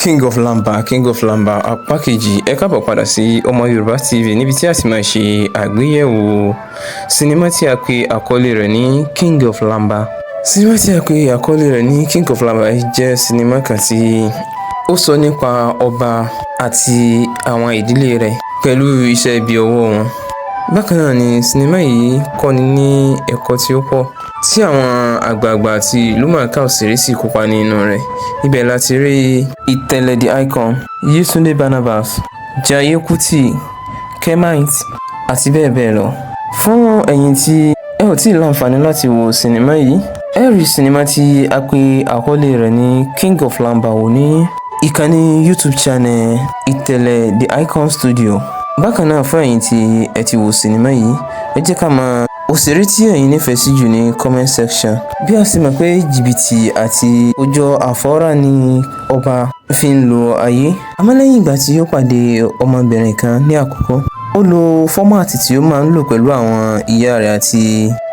King of Lamba apá kejì. Ẹ káàbọ̀ padà sí ọmọ Yorùbá TV níbi tí a ti máa ṣe àgbéyẹ̀wò sinimá tí a pè àkọlé rẹ̀ ní King of Lamba. Sinimá tí a pè àkọlé rẹ̀ ní King of Lamba jẹ́ sinimá kan tí ó sọ nípa ọba àti àwọn ìdílé rẹ̀ pẹ̀lú iṣẹ́ ibi ọwọ́ wọn. Bákan náà ni sinimá yìí kọ́ni ní ẹ̀kọ́ tí ó pọ̀ tí àwọn àgbààgbà àti ìlúmọ̀ọ́ká òṣèré sì kópa nínú rẹ̀. Ibẹ̀ láti rí ìtẹ̀lẹ̀ the icon, Yetunde Barnabas, Jaiye Kuti, Kemite àti bẹ́ẹ̀ bẹ́ẹ̀ lọ. Fún ẹ̀yin tí ẹ ò tíì láǹfààní láti wo sinimá yìí, ẹ rí sinimá tí a pè àkọlé rẹ̀ ní King of Lamba wò ní ìkànnì YouTube channel ìtẹ̀lẹ̀ the icon studio. Bákan náà fún ẹ̀yin tí ẹ ti wo sinimá yìí, ẹ jẹ́ ká mọ̀ òṣèré tí ẹ̀yin nífẹ̀ẹ́ sí jù ní comment section. Bí a sì mọ̀ pé jìbìtì àti ọjọ́ àfọ́rá ni ọba fi ń lo ayé. Àmọ́ lẹ́yìn ìgbà tí ó pàdé ọmọbìnrin kan ní àkọ́kọ́, ó lo fọ́mátì tí ó máa ń lò pẹ̀lú àwọn ìyá rẹ̀ àti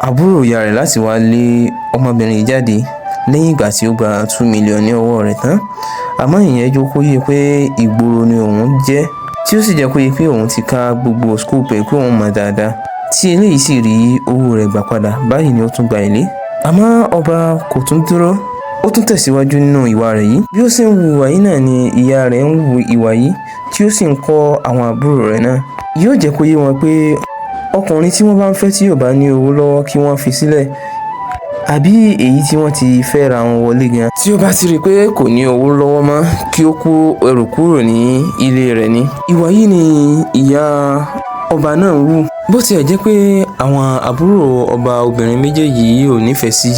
àbúrò ìyá rẹ̀ láti wá lé ọmọbìnrin yìí jáde lẹ́yìn ìgbà tí ó gba 2 million ní ọwọ́ rẹ̀ tán. Àmọ́ ìyẹn jẹ́ kó yé pé ìgboro ni òun jẹ́, tí ó sì jẹ́ kó yé pé òun ti ka gbogbo school pé òun mọ̀ dáadáa, tí eléyìí sì rí owó rẹ̀ gbà padà. Báyìí ni ó tún gba ilé. Àmọ́ ọba kò tún dúró, ó tún tẹ̀síwájú nínú ìwà rẹ̀ yìí. Bí ó sì ń wu ìwà yìí náà ni ìyá rẹ̀ ń wu ìwà yìí, tí ó sì ń kọ́ àwọn àbúrò rẹ̀ náà. Yóò jẹ́ kó yé wọn pé ọkùnrin tí wọ́n bá ń fẹ́ tí ò bá ní owó lọ́wọ́ kí wọ́n fi sílẹ̀, àbí èyí tí wọ́n ti fẹ́ ra wọn wọlé gan, tí ó bá ti rí i pé kò ní owó lọ́wọ́ mọ́ kí ó kó ẹrù kúrò ní ilé rẹ̀ ni. Ìwà yìí ni ìyá ọba náà ń wù. Bó tiẹ̀ jẹ́ pé àwọn àbúrò ọba obìnrin méjèèjì yìí ò nífẹ̀ẹ́ sí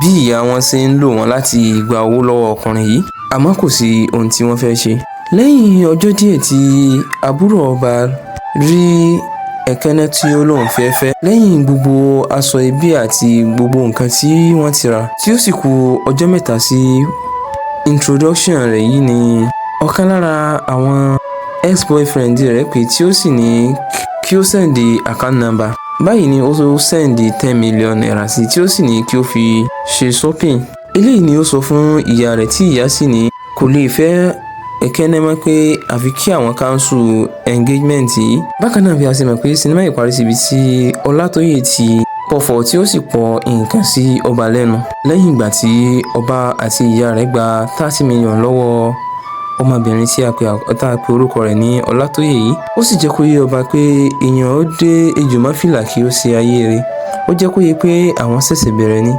bí ìyá wọn ṣe ń lò wọ́n láti gba owó lọ́wọ́ ọkùnrin yìí, àmọ́ kò sí ohun tí wọ́n fẹ́ ṣe. Lẹ́yìn ọjọ́ díẹ̀ tí àbúrò ọba rí ẹ̀kẹ́nẹ́ tí ó lóun fẹ́ fẹ́, lẹ́yìn gbogbo aṣọ ẹbí àti gbogbo nǹkan tí wọ́n ti rà, tí ó sì kù ọjọ́ mẹ́ta sí introduction rẹ̀ yìí, ni ọ̀kan lára àwọn ex-boyfriend rẹ̀ pé tí ó sì ní kí ó sẹ́ndì account number. Báyìí ni ó sẹ́ndì 10 million naira sí, tí ó sì ní kí ó fi ṣe shopping. Eléyìí ni ó sọ fún ìyá rẹ̀, tí ìyá sì ní kò lè fẹ́ ẹ̀kẹ́nẹ́ mọ́ pé àfi kí àwọn cancel engagement yìí. Bákan náà bí a ṣe mọ̀ pé sinimá yìí parí síbi tí Ọlátóyè ti pọ̀fọ̀ tí ó sì pọ̀ nǹkan sí ọba lẹ́nu lẹ́yìn ìgbà tí ọba àti ìyá rẹ̀ gba 30 million lọ́wọ́ ọmọbìnrin tí a pè orúkọ rẹ̀ ní Ọlátóyè yìí. Ó sì jẹ́ kó yé ọba pé èèyàn ó dé ejò má fìlà kí ó ṣe ayé rẹ̀. Ó jẹ́ kó yé pé àwọn ṣẹ̀ṣẹ̀ bẹ̀rẹ̀ ni.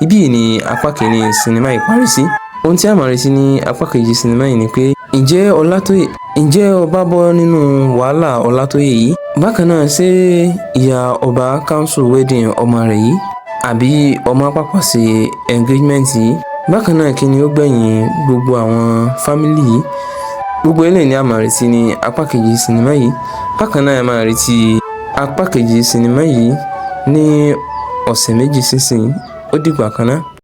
Ibí yìí ni apá kìíní sinimá yìí parí sí. Ohun tí a máa retí ní apá kejì sinimá yìí ni pé ǹjẹ́ ọba bọ́ nínú wàhálà Ọlátóyè yìí? Bákan náà ṣé ìyá ọba cancel wedding ọmọ rẹ̀ yìí, àbí ọmọ pàpà ṣe engagement yìí? Bákan náà kí ni ó gbẹ̀yìn gbogbo àwọn fámìlì yìí? Gbogbo eléyìí ni a máa retí ní apá kejì sinimá yìí. Bákan náà a máa retí apá kejì sinimá yìí ní ọ̀sẹ̀ méjì sísìn. Ó dìgbà kan náà.